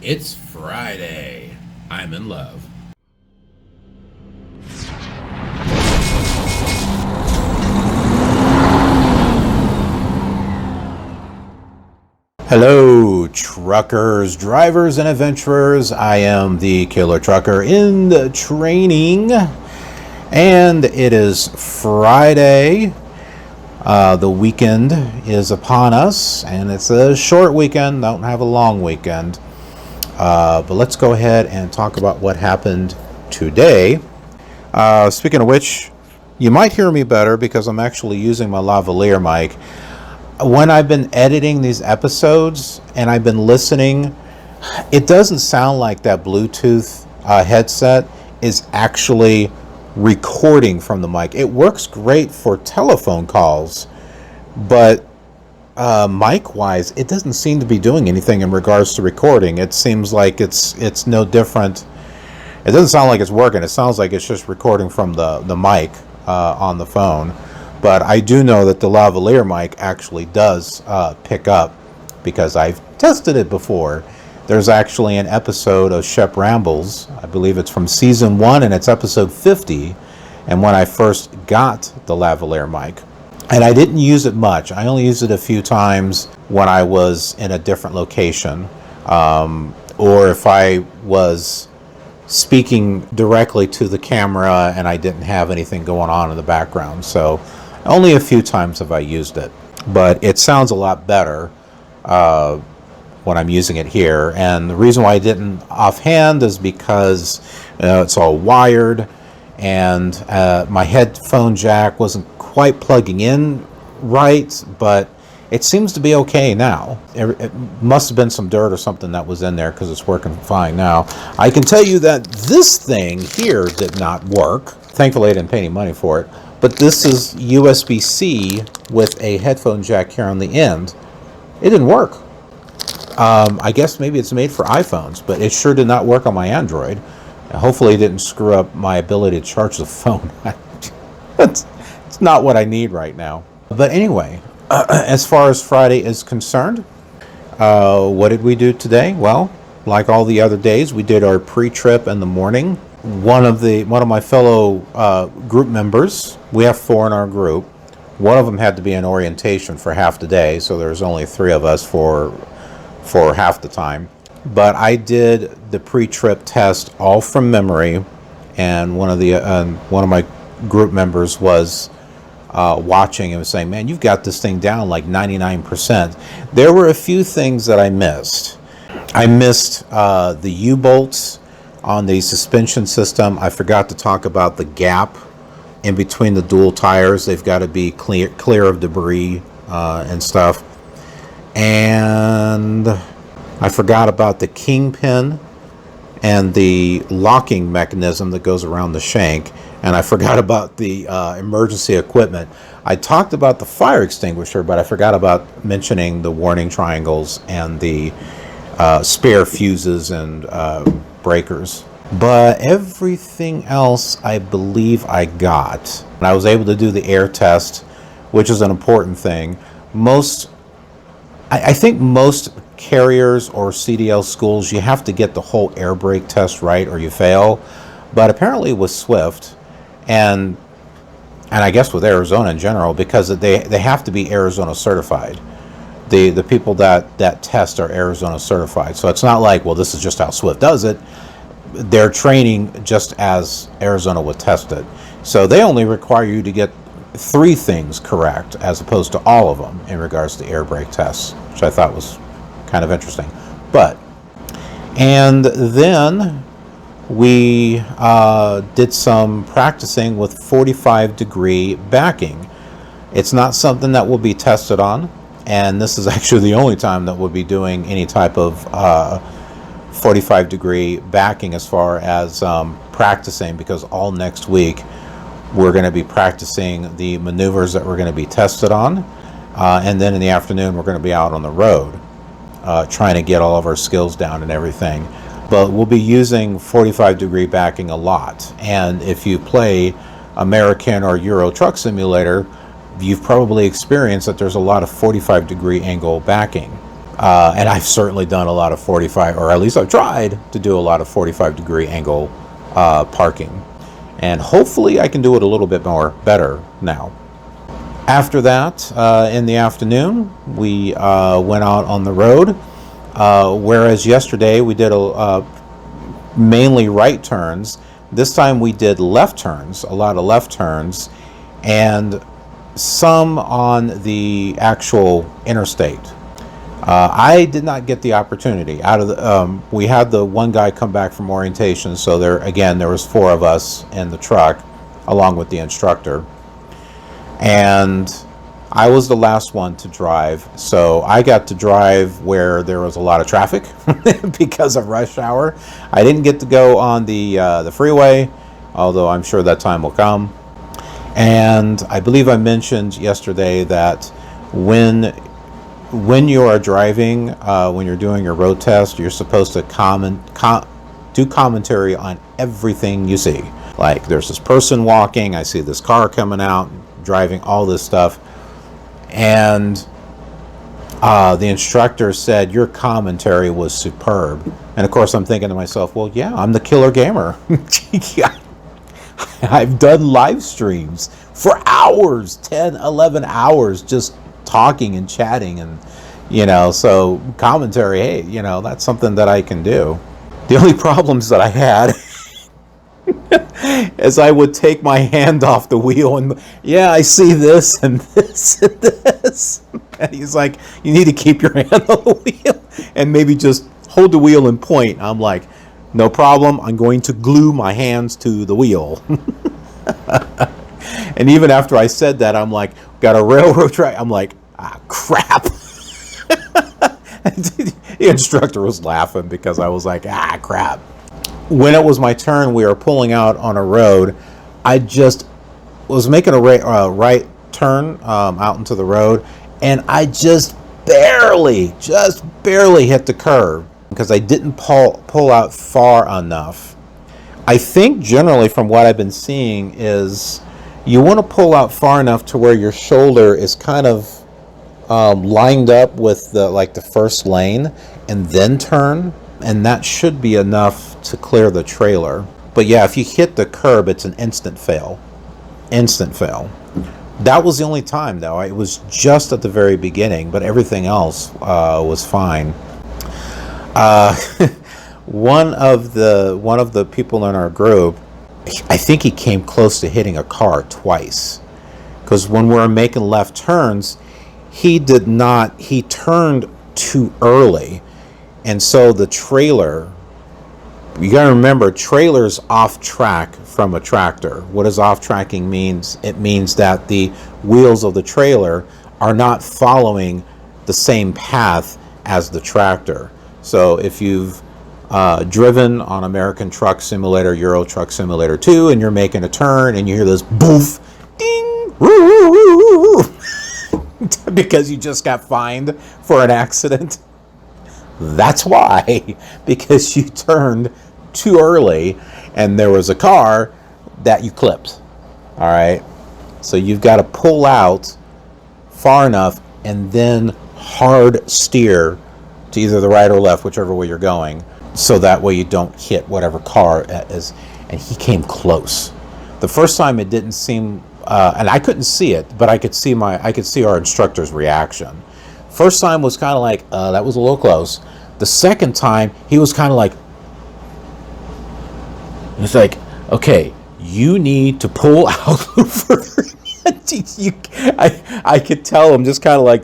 It's Friday. I'm in love. Hello, truckers, drivers, and adventurers. I am the Killer Trucker in training, and it is Friday. The weekend is upon us, and it's a short weekend. Don't have a long weekend. But let's go ahead and talk about what happened today. Speaking of which, you might hear me better because I'm actually using my lavalier mic. When I've been editing these episodes and I've been listening, it doesn't sound like that Bluetooth headset is actually recording from the mic. It works great for telephone calls, but mic-wise, it doesn't seem to be doing anything in regards to recording. It seems like it's no different. It doesn't sound like it's working. It sounds like it's just recording from the mic on the phone. But I do know that the lavalier mic actually does pick up because I've tested it before. There's actually an episode of Shep Rambles. I believe it's from season 1 and it's episode 50. And when I first got the lavalier mic, and I didn't use it much. I only used it a few times when I was in a different location, or if I was speaking directly to the camera and I didn't have anything going on in the background. So only a few times have I used it, but it sounds a lot better when I'm using it here. And the reason why I didn't offhand is because it's all wired, and my headphone jack wasn't quite plugging in right, but it seems to be okay now. It must have been some dirt or something that was in there because it's working fine now. I can tell you that this thing here did not work. Thankfully, I didn't pay any money for it. But this is USB-C with a headphone jack here on the end. It didn't work. I guess maybe it's made for iPhones, but it sure did not work on my Android. Hopefully it didn't screw up my ability to charge the phone. It's not what I need right now. But anyway, as far as Friday is concerned, what did we do today? Well, like all the other days, we did our pre-trip in the morning. One of my fellow group members, we have 4 in our group. One of them had to be in orientation for half the day, so there's only 3 of us for half the time. But I did the pre-trip test all from memory, and one of my group members was watching and was saying, "Man, you've got this thing down like 99%." There were a few things that I missed. I missed the U-bolts on the suspension system. I forgot to talk about the gap in between the dual tires. They've got to be clear of debris and stuff. And I forgot about the kingpin and the locking mechanism that goes around the shank. And I forgot about the emergency equipment. I talked about the fire extinguisher, but I forgot about mentioning the warning triangles and the spare fuses and breakers. But everything else I believe I got. And I was able to do the air test, which is an important thing. I think most carriers or CDL schools, you have to get the whole air brake test right or you fail. But apparently with Swift and I guess with Arizona in general, because they have to be Arizona certified. The people that test are Arizona certified. So it's not like, well, this is just how Swift does it. They're training just as Arizona would test it. So they only require you to get 3 things correct as opposed to all of them in regards to air brake tests, which I thought was kind of interesting. And then we did some practicing with 45-degree backing. It's not something that will be tested on, and this is actually the only time that we'll be doing any type of 45-degree backing as far as practicing, because all next week we're going to be practicing the maneuvers that we're going to be tested on, and then in the afternoon we're going to be out on the road trying to get all of our skills down and everything. But we'll be using 45-degree backing a lot, and if you play American or Euro Truck Simulator, you've probably experienced that there's a lot of 45-degree angle backing. And I've certainly done a lot of 45, or at least I've tried to do a lot of 45-degree angle parking. And hopefully I can do it a little bit more better now. After that, in the afternoon, we went out on the road. Whereas yesterday we did mainly right turns, this time we did left turns, a lot of left turns, and some on the actual interstate. I did not get the opportunity. Out of the, we had the one guy come back from orientation, so there was 4 of us in the truck, along with the instructor, and I was the last one to drive, so I got to drive where there was a lot of traffic because of rush hour. I didn't get to go on the freeway, although I'm sure that time will come. And I believe I mentioned yesterday that when you are driving, when you're doing your road test, you're supposed to do commentary on everything you see. Like, there's this person walking, I see this car coming out, driving, all this stuff. And the instructor said, your commentary was superb. And of course I'm thinking to myself, well, yeah, I'm the KILR Gamer. Yeah. I've done live streams for hours, 10, 11 hours, just talking and chatting, and so commentary, hey, that's something that I can do. The only problems that I had is I would take my hand off the wheel and, yeah, I see this and this and this. And he's like, you need to keep your hand on the wheel and maybe just hold the wheel and point. I'm like, no problem. I'm going to glue my hands to the wheel. And even after I said that, I'm like, got a railroad track. I'm like, crap. The instructor was laughing because I was like, crap. When it was my turn, we were pulling out on a road. I just was making a right turn out into the road, and I just barely hit the curb because I didn't pull out far enough. I think generally from what I've been seeing is you want to pull out far enough to where your shoulder is kind of lined up with the first lane, and then turn, and that should be enough to clear the trailer. But yeah, if you hit the curb, it's an instant fail. Instant fail. That was the only time, though. It was just at the very beginning, but everything else was fine. One of the people in our group, I think he came close to hitting a car twice, because when we were making left turns, he turned too early, and so the trailer, you got to remember, trailer's off track from a tractor. What does off tracking means? It means that the wheels of the trailer are not following the same path as the tractor. So if you've driven on American Truck Simulator, Euro Truck Simulator 2, and you're making a turn and you hear this boof, ding, woo, woo, woo, woo, because you just got fined for an accident. That's why, because you turned too early and there was a car that you clipped. All right, so you've got to pull out far enough and then hard steer to either the right or left, whichever way you're going, so that way you don't hit whatever car is. And he came close. The first time it didn't seem, and I couldn't see it, but I could see our instructor's reaction. First time was kind of like, that was a little close. The second time, he was kind of like, it's like, okay, you need to pull out further. I could tell him just kind of like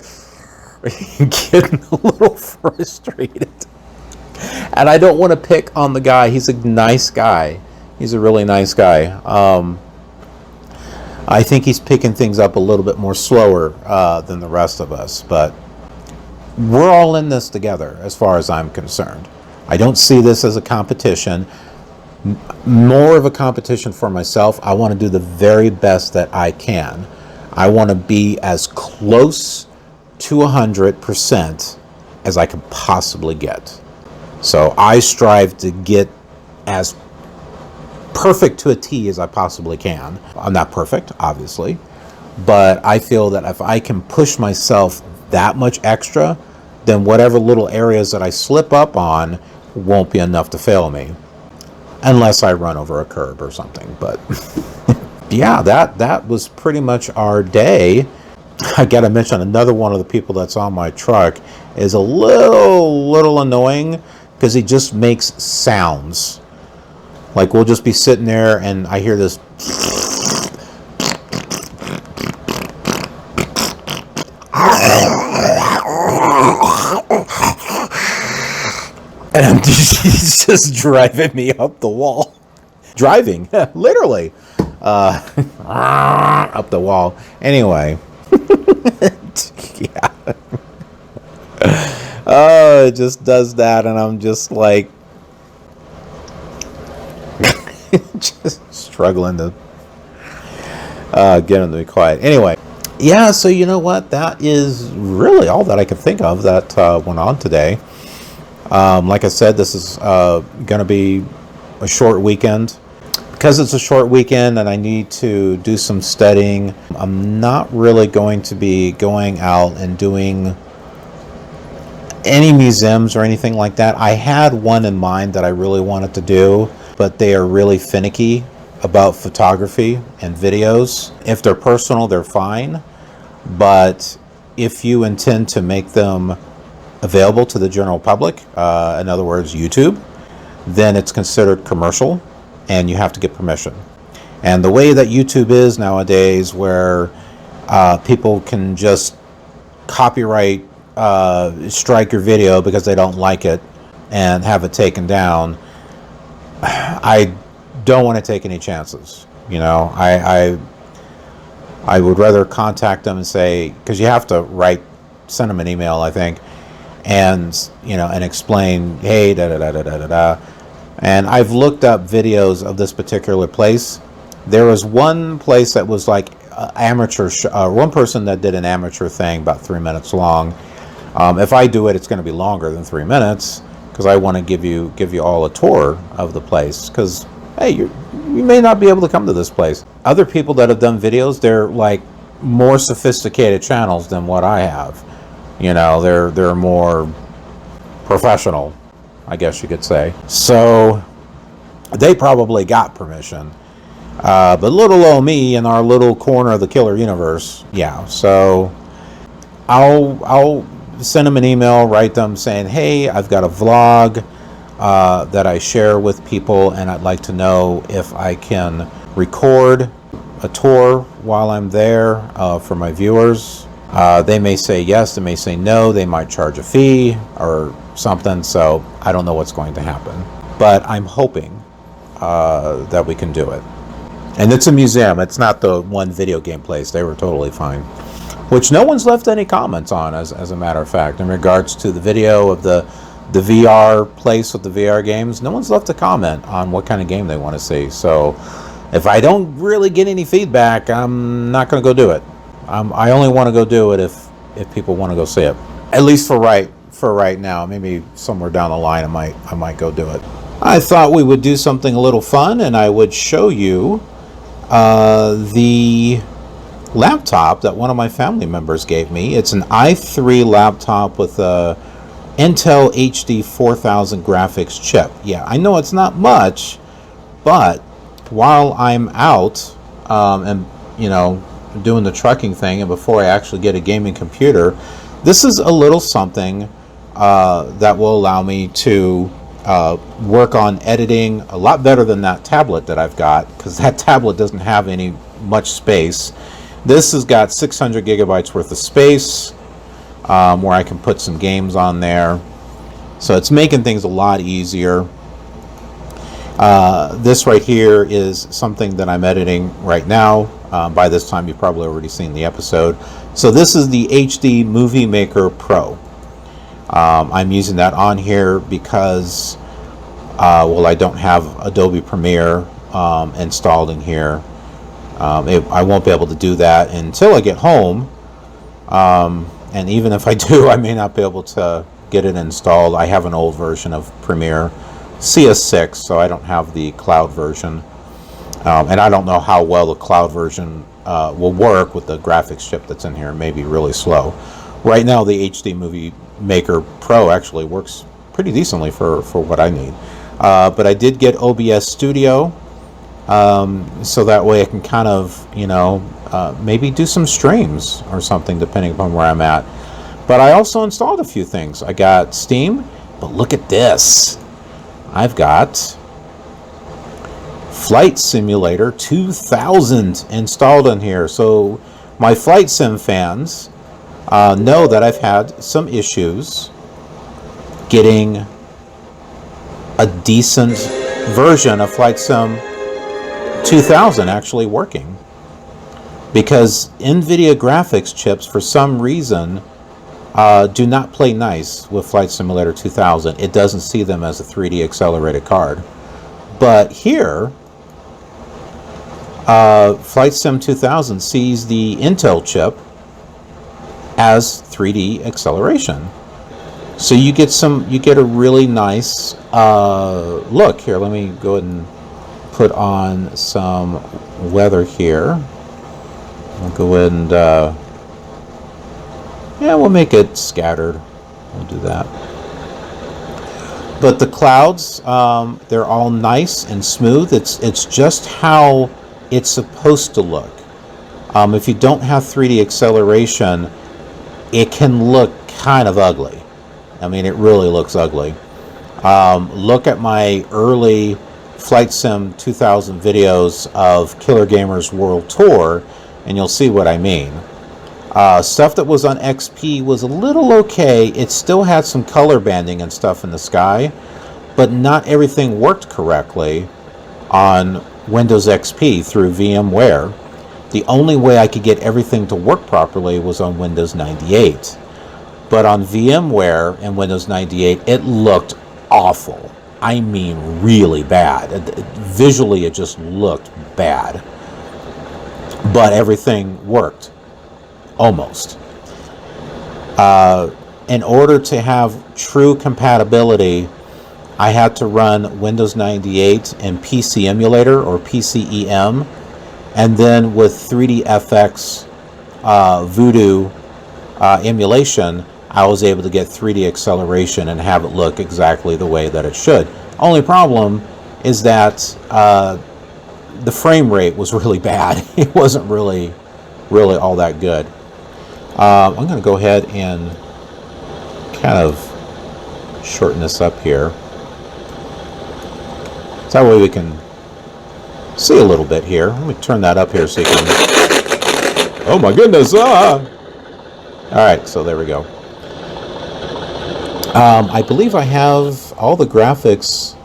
getting a little frustrated. And I don't want to pick on the guy. He's a nice guy. He's a really nice guy. I think he's picking things up a little bit more slower than the rest of us, but we're all in this together as far as I'm concerned. I don't see this as a competition, more of a competition for myself. I want to do the very best that I can. I want to be as close to 100% as I can possibly get. So I strive to get as perfect to a T as I possibly can. I'm not perfect, obviously, but I feel that if I can push myself that much extra, then whatever little areas that I slip up on won't be enough to fail me, unless I run over a curb or something. But yeah, that was pretty much our day. I gotta mention, another one of the people that's on my truck is a little annoying, because he just makes sounds. Like, we'll just be sitting there and I hear this, and he's just driving me up the wall. Driving, literally, up the wall. Anyway, yeah. Oh, it just does that, and I'm just like, just struggling to get him to be quiet. Anyway, yeah, so you know what? That is really all that I could think of that went on today. Like I said, this is going to be a short weekend. Because it's a short weekend and I need to do some studying, I'm not really going to be going out and doing any museums or anything like that. I had one in mind that I really wanted to do, but they are really finicky about photography and videos. If they're personal, they're fine. But if you intend to make them available to the general public, in other words, YouTube, then it's considered commercial and you have to get permission. And the way that YouTube is nowadays, where people can just copyright strike your video because they don't like it and have it taken down, I don't want to take any chances. You know, I would rather contact them and say, because you have to send them an email, I think, and and explain, hey, da da da da da da da. And I've looked up videos of this particular place. There was one place that was like amateur, one person that did an amateur thing about 3 minutes long. If I do it, it's going to be longer than 3 minutes, because I want to give you all a tour of the place. Because hey, you may not be able to come to this place. Other people that have done videos, they're like more sophisticated channels than what I have. They're more professional, I guess you could say. So they probably got permission. But little old me in our little corner of the KILR universe, yeah. So I'll send them an email, write them saying, hey, I've got a vlog that I share with people, and I'd like to know if I can record a tour while I'm there for my viewers. They may say yes, they may say no, they might charge a fee or something, so I don't know what's going to happen. But I'm hoping that we can do it. And it's a museum, it's not the one video game place. They were totally fine. Which no one's left any comments on, as a matter of fact, in regards to the video of the VR place with the VR games. No one's left a comment on what kind of game they want to see. So if I don't really get any feedback, I'm not going to go do it. I only want to go do it if people want to go see it. At least for right now. Maybe somewhere down the line I might go do it. I thought we would do something a little fun, and I would show you the laptop that one of my family members gave me. It's an i3 laptop with a Intel HD 4000 graphics chip. Yeah, I know it's not much, but while I'm out and doing the trucking thing, and before I actually get a gaming computer, this is a little something that will allow me to work on editing a lot better than that tablet that I've got, because that tablet doesn't have much space. This has got 600 gigabytes worth of space, where I can put some games on there. So it's making things a lot easier. This right here is something that I'm editing right now. By this time you've probably already seen the episode. So this is the HD Movie Maker Pro. I'm using that on here because I don't have Adobe Premiere installed in here. I won't be able to do that until I get home, and even if I do, I may not be able to get it installed. I have an old version of Premiere, CS6, so I don't have the cloud version, and I don't know how well the cloud version will work with the graphics chip that's in here. It may be really slow. Right now the HD Movie Maker Pro actually works pretty decently for what I need. But I did get OBS Studio, so that way I can kind of, you know, maybe do some streams or something depending upon where I'm at. But I also installed a few things. I got Steam, but look at this. I've got Flight Simulator 2000 installed in here. So my Flight Sim fans know that I've had some issues getting a decent version of Flight Sim 2000 actually working, because NVIDIA graphics chips for some reason do not play nice with Flight Simulator 2000. It doesn't see them as a 3D accelerated card. But here, Flight Sim 2000 sees the Intel chip as 3D acceleration. So you get a really nice look here. Let me go ahead and put on some weather here. I'll go ahead and yeah, we'll make it scattered. We'll do that. But the clouds, they're all nice and smooth. It's just how it's supposed to look. If you don't have 3D acceleration, it can look kind of ugly. I mean, it really looks ugly. Look at my early Flight Sim 2000 videos of KILR Gamer's World Tour, and you'll see what I mean. Stuff that was on XP was a little okay. It still had some color banding and stuff in the sky, but not everything worked correctly on Windows XP through VMware. The only way I could get everything to work properly was on Windows 98. But on VMware and Windows 98, it looked awful. I mean, really bad. Visually, it just looked bad. But everything worked. Almost. In order to have true compatibility, I had to run Windows 98 and PC Emulator, or PCEM, and then with 3DFX Voodoo emulation, I was able to get 3D acceleration and have it look exactly the way that it should. Only problem is that the frame rate was really bad. It wasn't really all that good. I'm going to go ahead and kind of shorten this up here. So that way we can see a little bit here. Let me turn that up here so you can... Oh my goodness! Alright, so there we go. I believe I have all the graphics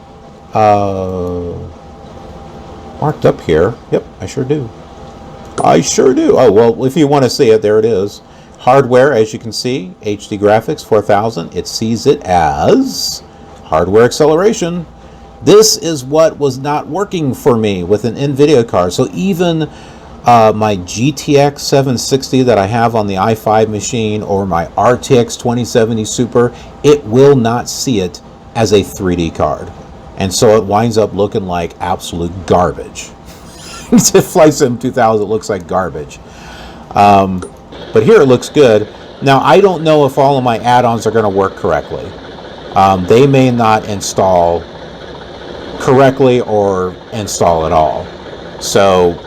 marked up here. Yep, I sure do. I sure do. Oh, well, if you want to see it, there it is. Hardware, as you can see, HD Graphics 4000. It sees it as hardware acceleration. This is what was not working for me with an NVIDIA card. So even my GTX 760 that I have on the i5 machine, or my RTX 2070 Super, it will not see it as a 3D card. And so it winds up looking like absolute garbage. Flight Sim 2000 looks like garbage. But here it looks good. Now, I don't know if all of my add-ons are going to work correctly. They may not install correctly or install at all. So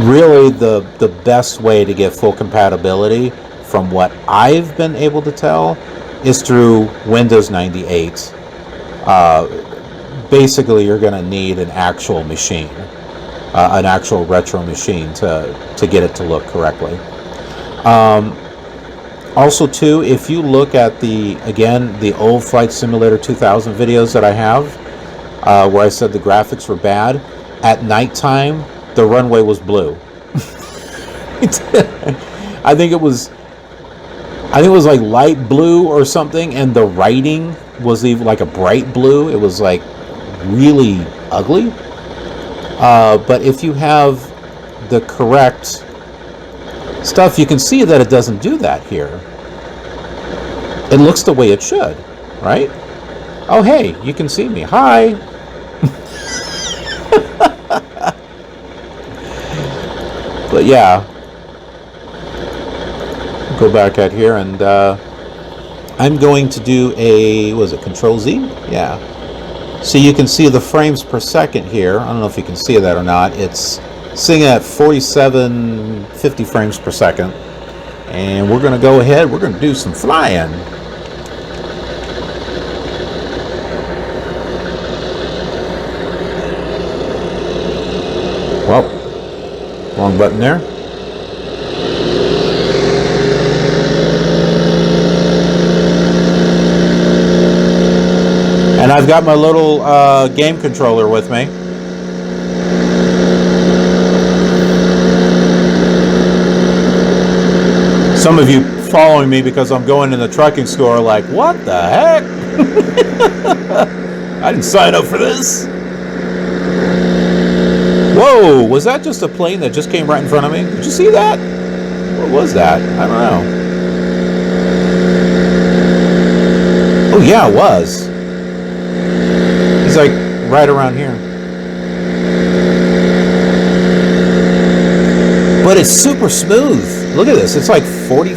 really the best way to get full compatibility, from what I've been able to tell, is through Windows 98. Basically, you're going to need an actual machine, an actual retro machine to get it to look correctly. Also, too, if you look at the old Flight Simulator 2000 videos that I have, where I said the graphics were bad, at nighttime, the runway was blue. I think it was like light blue or something, and the writing was even like a bright blue. It was like really ugly. But if you have the correct stuff, you can see that it doesn't do that here. It looks the way it should, right? Oh, hey, you can see me. Hi. But yeah, go back out here, and I'm going to do a, was it Control Z? Yeah. So you can see the frames per second here. I don't know if you can see that or not. It's sitting at 4750 frames per second. And we're going to go ahead, we're going to do some flying. Well, wrong button there. And I've got my little game controller with me. Some of you following me because I'm going in the trucking store are like, what the heck? I didn't sign up for this. Whoa, was that just a plane that just came right in front of me? Did you see that? What was that? I don't know. Oh yeah, it was. He's like right around here. But it's super smooth. Look at this. It's like 40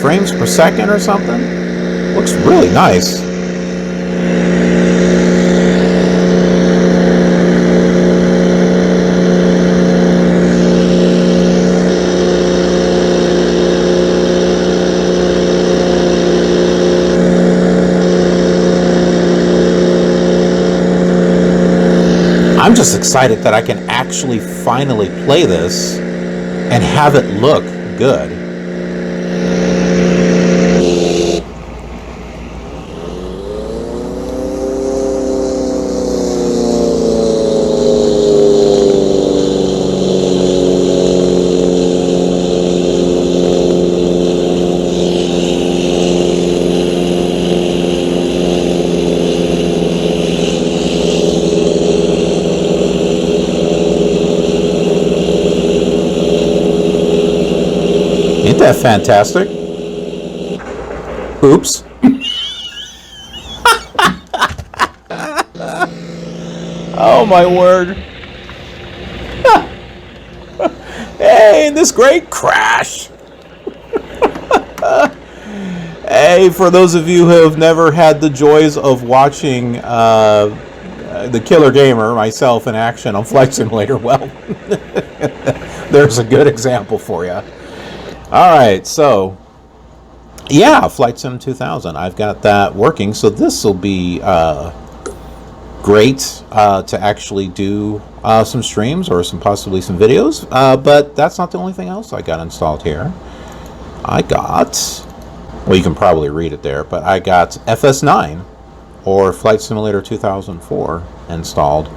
frames per second or something. Looks really nice. I'm just excited that I can actually finally play this and have it look good. Ain't that fantastic? Oops. Oh my word. Hey, this great crash. Hey, for those of you who have never had the joys of watching the KILR Gamer, myself, in action on Flight Simulator, well, there's a good example for you. All right, so yeah, Flight Sim 2000. I've got that working, so this will be great to actually do some streams or possibly some videos. But that's not the only thing else I got installed here. I got, well, you can probably read it there, but I got FS9 or Flight Simulator 2004 installed,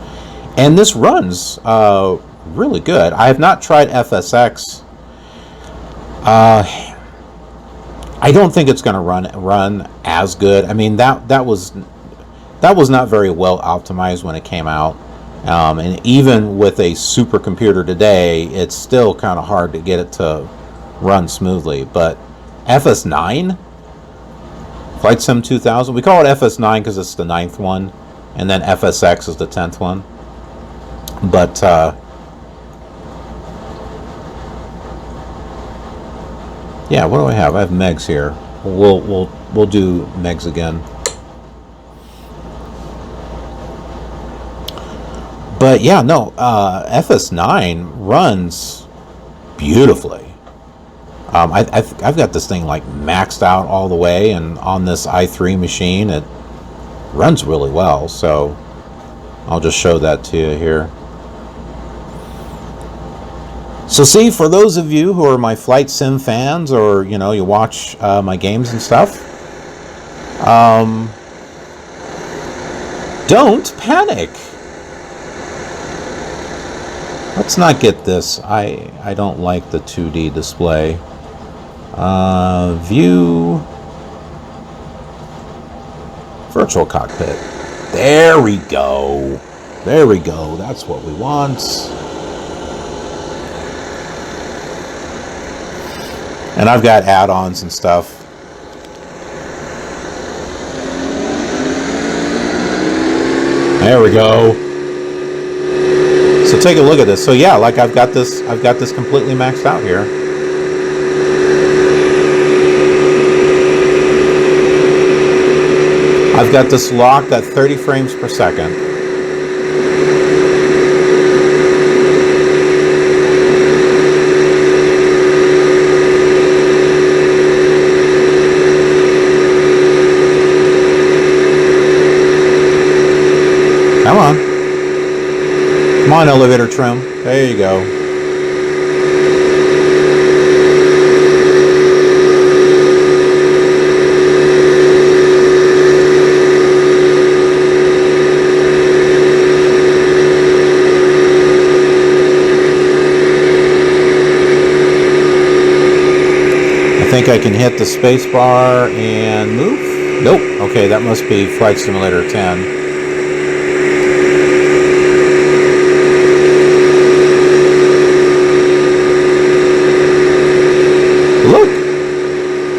and this runs really good. I have not tried FSX. I don't think it's going to run as good. I mean, that was not very well optimized when it came out, and even with a supercomputer today, it's still kind of hard to get it to run smoothly. But FS9, Flight Sim 2000, we call it FS9 because it's the 9th one, and then FSX is the 10th one. But yeah, what do I have? I have Megs here. We'll do Megs again. But yeah, no, FS9 runs beautifully. I've got this thing like maxed out all the way, and on this i3 machine, it runs really well. So I'll just show that to you here. So see, for those of you who are my Flight Sim fans, or you watch my games and stuff, don't panic. Let's not get this. I don't like the 2D display. View virtual cockpit. There we go. There we go. That's what we want. And I've got add-ons and stuff. There we go. So take a look at this. So yeah, like I've got this completely maxed out here. I've got this locked at 30 frames per second. Come on. Come on, elevator trim. There you go. I think I can hit the space bar and move. Nope. Okay, that must be Flight Simulator 10. Look.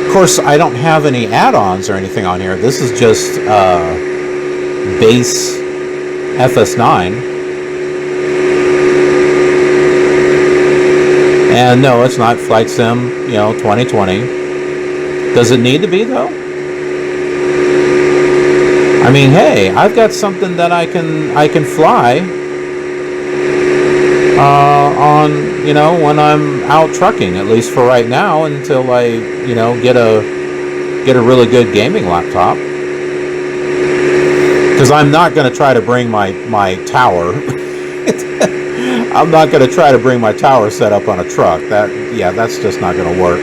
Of course, I don't have any add-ons or anything on here. This is just base FS9. And no, it's not Flight Sim, 2020. Does it need to be, though? I mean, hey, I've got something that I can fly on, when I'm out trucking, at least for right now, until I, get a really good gaming laptop. Because I'm not going to try to bring my tower. I'm not going to try to bring my tower set up on a truck. That's just not going to work.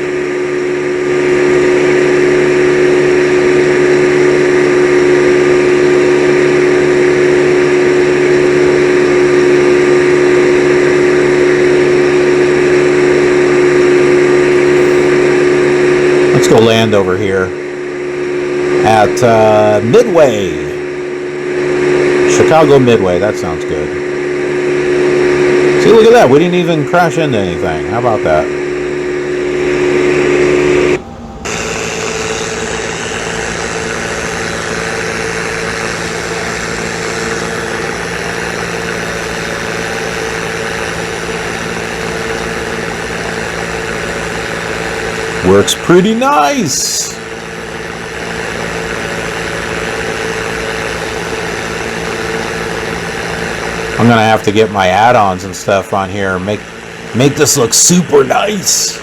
Let's go land over here at Midway. Chicago Midway. That sounds good. See, look at that. We didn't even crash into anything. How about that? Works pretty nice. I'm gonna have to get my add-ons and stuff on here and make this look super nice.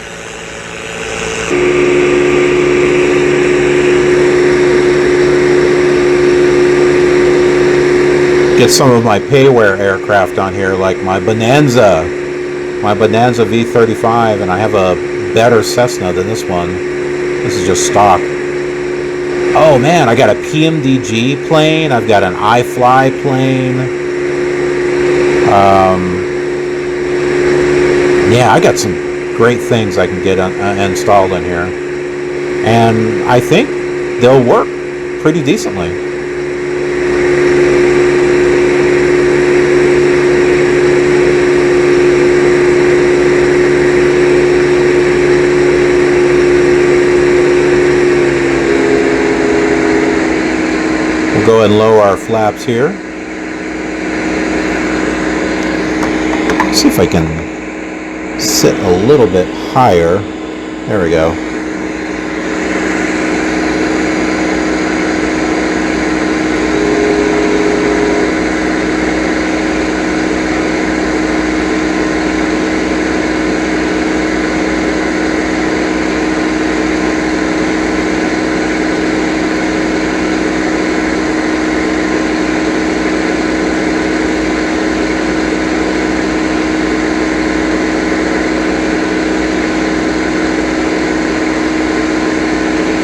Get some of my payware aircraft on here, like my Bonanza V35, and I have a better Cessna than this one. This is just stock. Oh man, I got a PMDG plane. I've got an iFly plane. Yeah, I got some great things I can get installed in here, and I think they'll work pretty decently. We'll go ahead and lower our flaps here. See if I can sit a little bit higher. There we go.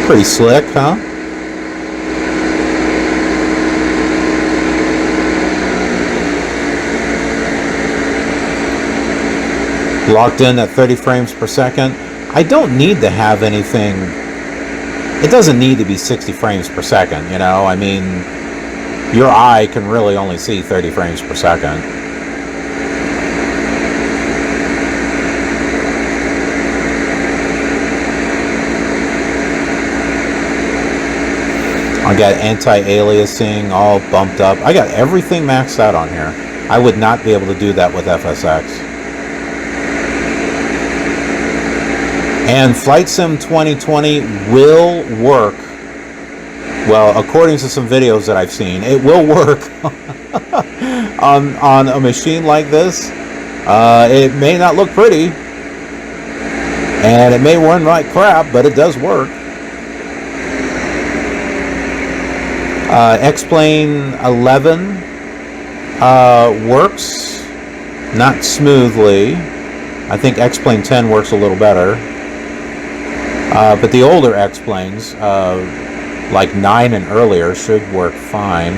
Pretty slick, huh? Locked in at 30 frames per second. I don't need to have anything. It doesn't need to be 60 frames per second, I mean, your eye can really only see 30 frames per second. I got anti-aliasing all bumped up. I got everything maxed out on here. I would not be able to do that with FSX. And Flight Sim 2020 will work Well, according to some videos that I've seen, it will work on a machine like this. It may not look pretty, and it may run like crap, but it does work. X-Plane 11 works, not smoothly. I think X-Plane 10 works a little better. But the older X-Planes, like 9 and earlier, should work fine.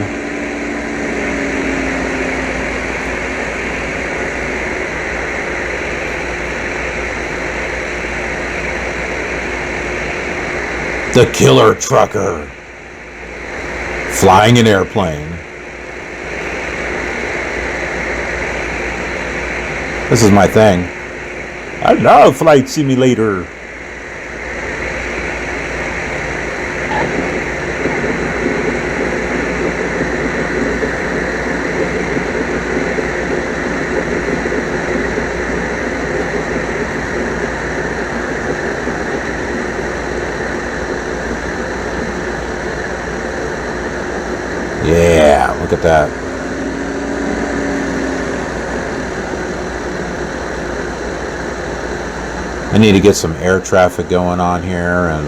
The Killer Trucker, flying an airplane. This is my thing. I love Flight Simulator. Yeah, look at that. I need to get some air traffic going on here, and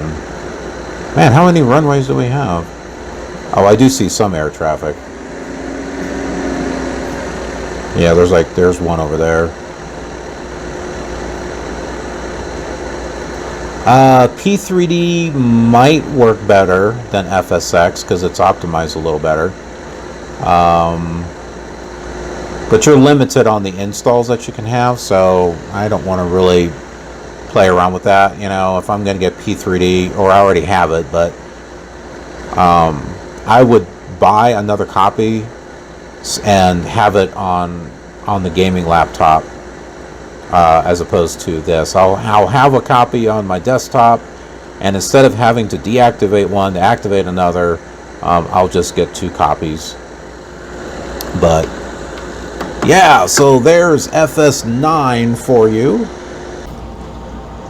man, how many runways do we have? Oh, I do see some air traffic. Yeah, there's one over there. P3D might work better than FSX because it's optimized a little better. But you're limited on the installs that you can have, so I don't want to really play around with that. You know, if I'm going to get P3D, or I already have it, but I would buy another copy and have it on the gaming laptop. As opposed to this, I'll have a copy on my desktop, and instead of having to deactivate one to activate another, I'll just get 2 copies. But yeah, so there's FS9 for you.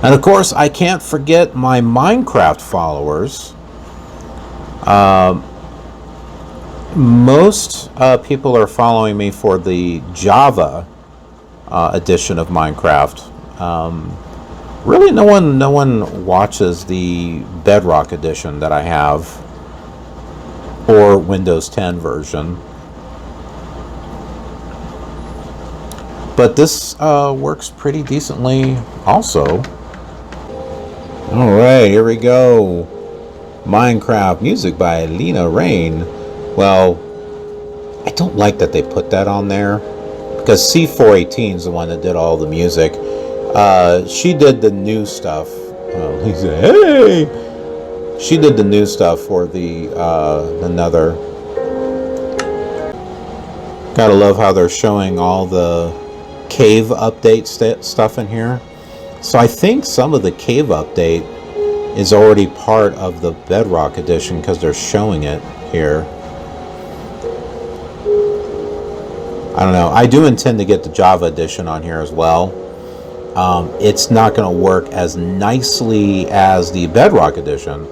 And of course, I can't forget my Minecraft followers. Most people are following me for the Java edition of Minecraft. Really, no one watches the Bedrock edition that I have, or Windows 10 version. But this works pretty decently also. Alright, here we go. Minecraft music by Lena Rain. Well, I don't like that they put that on there, because C418 is the one that did all the music. She did the new stuff. He said, "Hey!" She did the new stuff for the Nether. Gotta love how they're showing all the cave update stuff in here. So I think some of the cave update is already part of the Bedrock edition because they're showing it here. I don't know. I do intend to get the Java edition on here as well. It's not going to work as nicely as the Bedrock edition.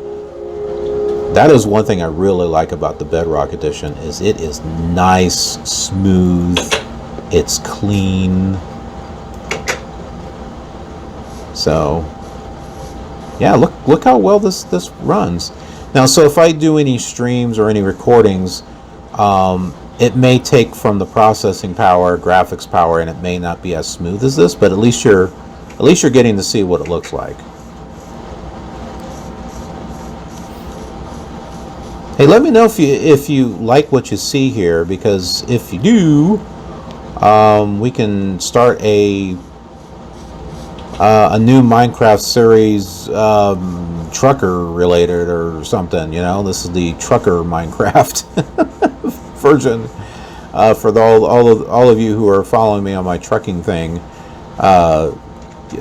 That is one thing I really like about the Bedrock edition, is it is nice, smooth, it's clean. So yeah, look how well this runs. Now, so if I do any streams or any recordings, it may take from the processing power, graphics power, and it may not be as smooth as this, but at least you're getting to see what it looks like. Hey, let me know if you like what you see here, because if you do, we can start a new Minecraft series, trucker related or something. You know, this is the trucker Minecraft version. For all of you who are following me on my trucking thing,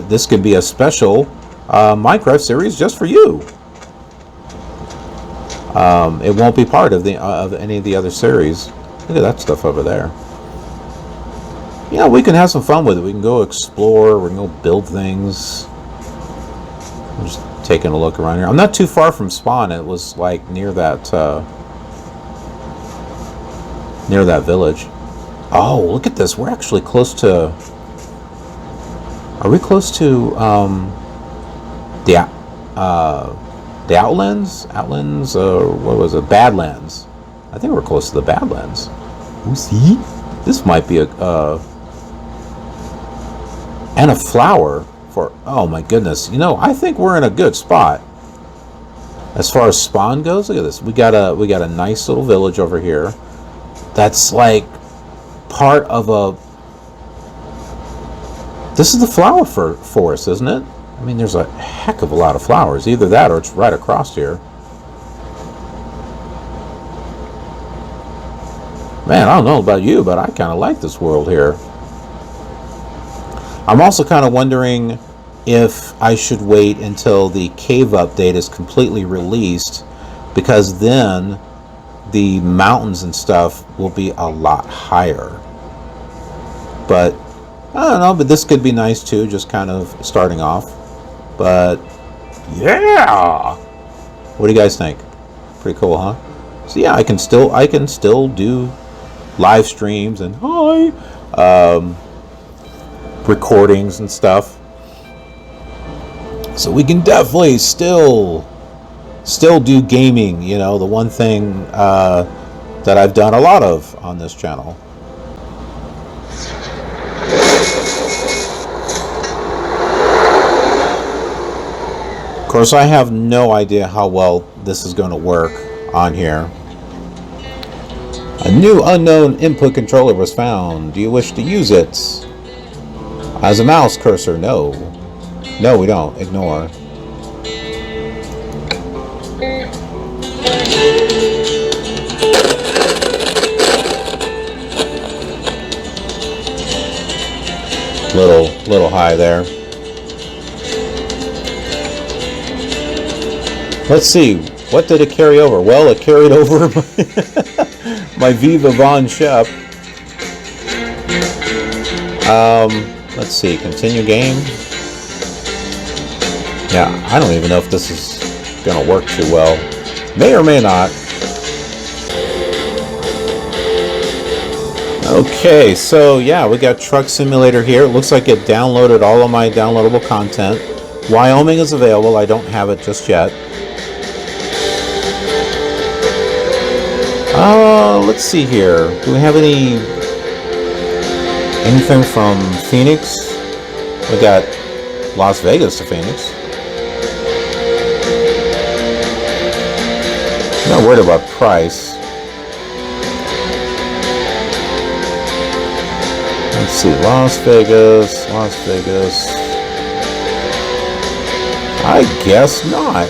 this could be a special Minecraft series just for you. It won't be part of any of the other series. Look at that stuff over there. Yeah, we can have some fun with it. We can go explore. We can go build things. There's taking a look around here. I'm not too far from spawn. It was like near that village. Oh, look at this. We're actually close to... Are we close to the Outlands? Outlands, what was it? Badlands. I think we're close to the Badlands. Ooh, see? This might be a... and a flower for... Oh my goodness. You know, I think we're in a good spot. As far as spawn goes, look at this. We got a nice little village over here. That's like part of a... This is the flower forest, isn't it? I mean, there's a heck of a lot of flowers. Either that or it's right across here. Man, I don't know about you, but I kind of like this world here. I'm also kind of wondering if I should wait until the cave update is completely released, because then the mountains and stuff will be a lot higher. But I don't know, but this could be nice too, just kind of starting off. But yeah, what do you guys think? Pretty cool, huh? So yeah, I can still do live streams and recordings and stuff. So we can definitely still do gaming. You know, the one thing that I've done a lot of on this channel. Of course, I have no idea how well this is going to work on here. A new unknown input controller was found. Do you wish to use it? As a mouse cursor, no. No, we don't. Ignore. Little high there. Let's see, what did it carry over? Well, it carried over my Viva Von Shep. Let's see, continue game. Yeah, I don't even know if this is gonna work too well. May or may not. Okay, so yeah, we got Truck Simulator here. It looks like it downloaded all of my downloadable content. Wyoming is available. I don't have it just yet. Let's see here. Do we have anything from Phoenix? We got Las Vegas to Phoenix. I'm not worried about price. Let's see, Las Vegas. I guess not.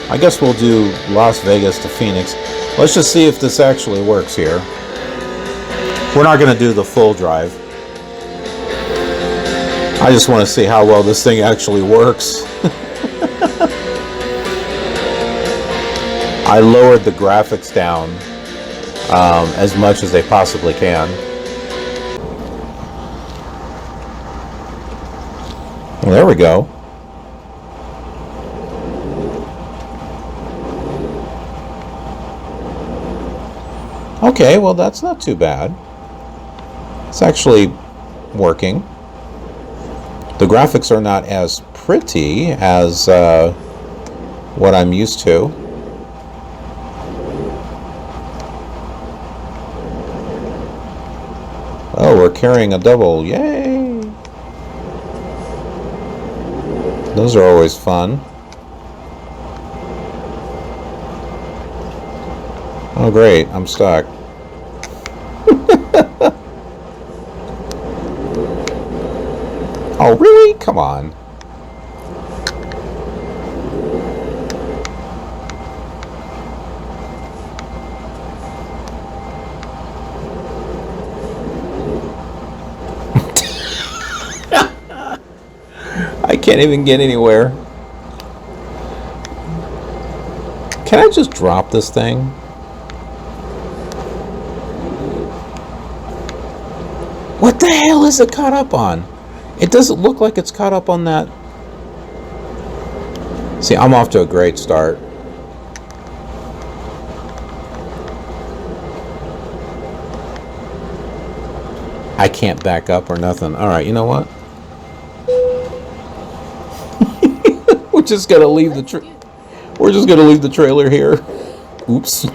I guess we'll do Las Vegas to Phoenix. Let's just see if this actually works here. We're not going to do the full drive. I just want to see how well this thing actually works. I lowered the graphics down as much as they possibly can. Well, there we go. Okay, well that's not too bad. It's actually working. The graphics are not as pretty as what I'm used to. Oh, we're carrying a double. Yay! Those are always fun. Oh great, I'm stuck. Oh really? Come on. I can't even get anywhere. Can I just drop this thing? What the hell is it caught up on? It doesn't look like it's caught up on that. See, I'm off to a great start. I can't back up or nothing. All right, you know what? We're just gonna leave the we're just gonna leave the trailer here. Oops.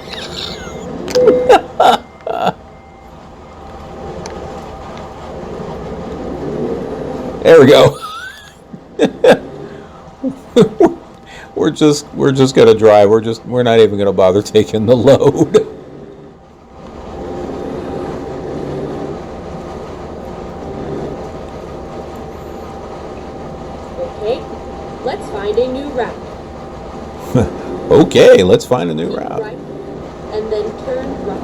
There we go. we're just gonna drive. We're not even gonna bother taking the load. Okay, let's find a new route. Okay, let's find a new route. Right, and then turn right.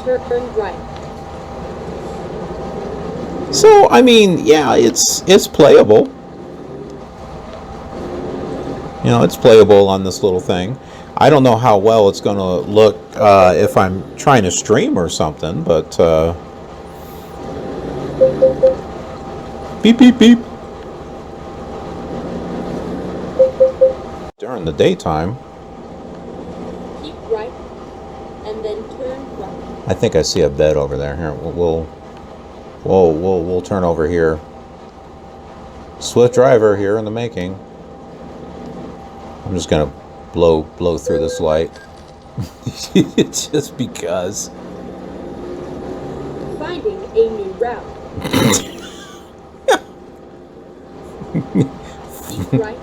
Turn right. So, I mean, yeah, it's playable. You know, it's playable on this little thing. I don't know how well it's going to look if I'm trying to stream or something, but beep, beep, beep. During the daytime. Keep right, and then turn right. I think I see a bed over there. Here, we'll turn over here. Swift driver here in the making. I'm just gonna blow through this light. Just because. Finding a new route. Keep right.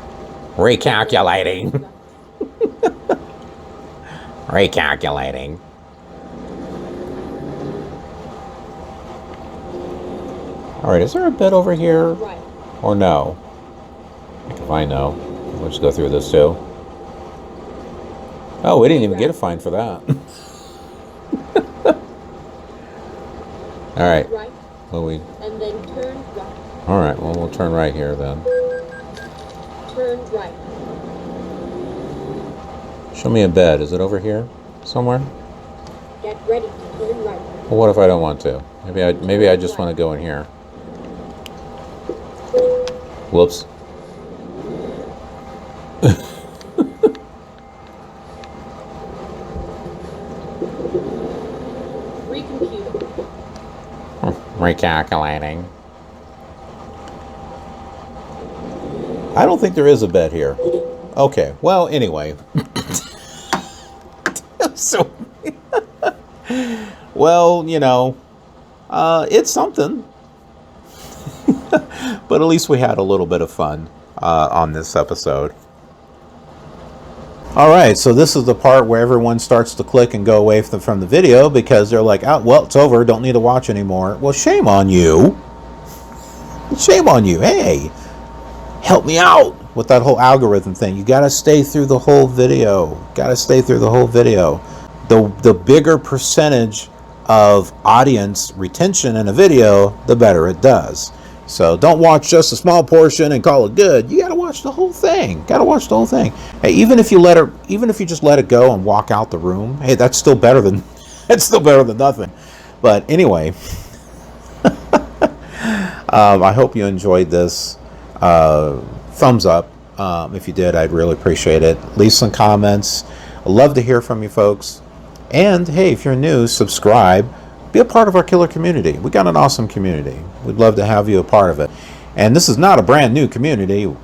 Recalculating. Recalculating. Alright, is there a bed over here? Right. Or no? If I know. We'll just go through this too. Oh, we didn't even get a fine for that. Alright. Right. Well, and then turn right. Alright, well, we'll turn right here then. Turn right. Show me a bed. Is it over here somewhere? Get ready to turn right. Well, what if I don't want to? Maybe I just want to go in here. Whoops. Recompute. Recalculating. I don't think there is a bed here. Okay, well, anyway. So, well, you know, it's something. But at least we had a little bit of fun on this episode. All right, so this is the part where everyone starts to click and go away from the video because they're like, oh, well, it's over, don't need to watch anymore. Well, shame on you. Shame on you. Hey, help me out with that whole algorithm thing. You got to stay through the whole video. Got to stay through the whole video. The bigger percentage of audience retention in a video, the better it does. So don't watch just a small portion and call it good. You got to watch the whole thing. Got to watch the whole thing. Hey, even if you just let it go and walk out the room, hey, that's still better than nothing. But anyway, I hope you enjoyed this. Thumbs up if you did. I'd really appreciate it. Leave some comments. I'd love to hear from you folks. And hey, if you're new, subscribe. Be a part of our KILR community. We got an awesome community. We'd love to have you a part of it. And this is not a brand new community.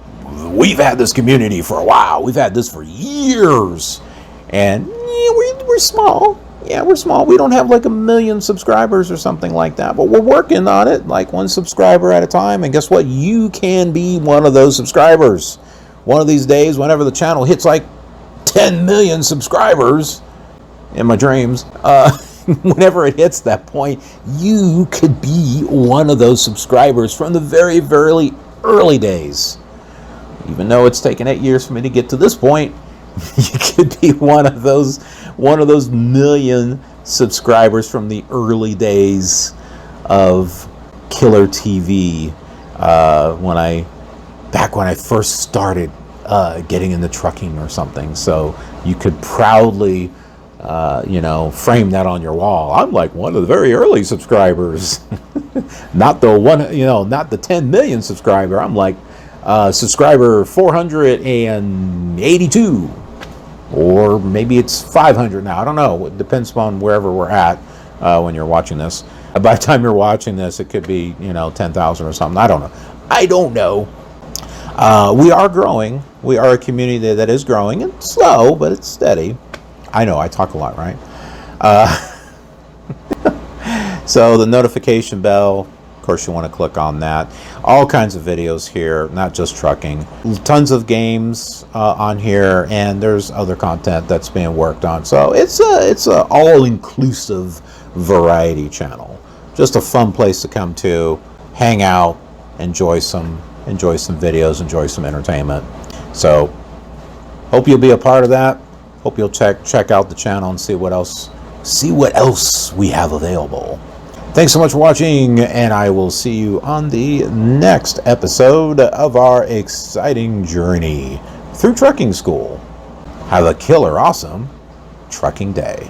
We've had this community for a while. We've had this for years. And yeah, we're small. Yeah, we're small. We don't have like 1 million subscribers or something like that. But we're working on it, like 1 subscriber at a time. And guess what? You can be one of those subscribers. One of these days, whenever the channel hits like 10 million subscribers, in my dreams, whenever it hits that point, you could be one of those subscribers from the very, very early days. Even though it's taken 8 years for me to get to this point, you could be one of those million subscribers from the early days of KILR TV. Back when I first started getting into trucking or something. So you could proudly frame that on your wall. I'm like one of the very early subscribers. Not the 10 million subscriber. I'm like Subscriber 482. Or maybe it's 500 now. I don't know. It depends upon wherever we're at when you're watching this. By the time you're watching this, it could be, 10,000 or something. I don't know. We are growing. We are a community that is growing. It's slow, but it's steady. I know, I talk a lot, right? So the notification bell, of course, you want to click on that. All kinds of videos here, not just trucking. Tons of games on here, and there's other content that's being worked on. So it's a all-inclusive variety channel. Just a fun place to come to, hang out, enjoy some videos, enjoy some entertainment. So hope you'll be a part of that. Hope you'll check out the channel and see what else we have available. Thanks so much for watching, and I will see you on the next episode of our exciting journey through trucking school. Have a killer awesome trucking day.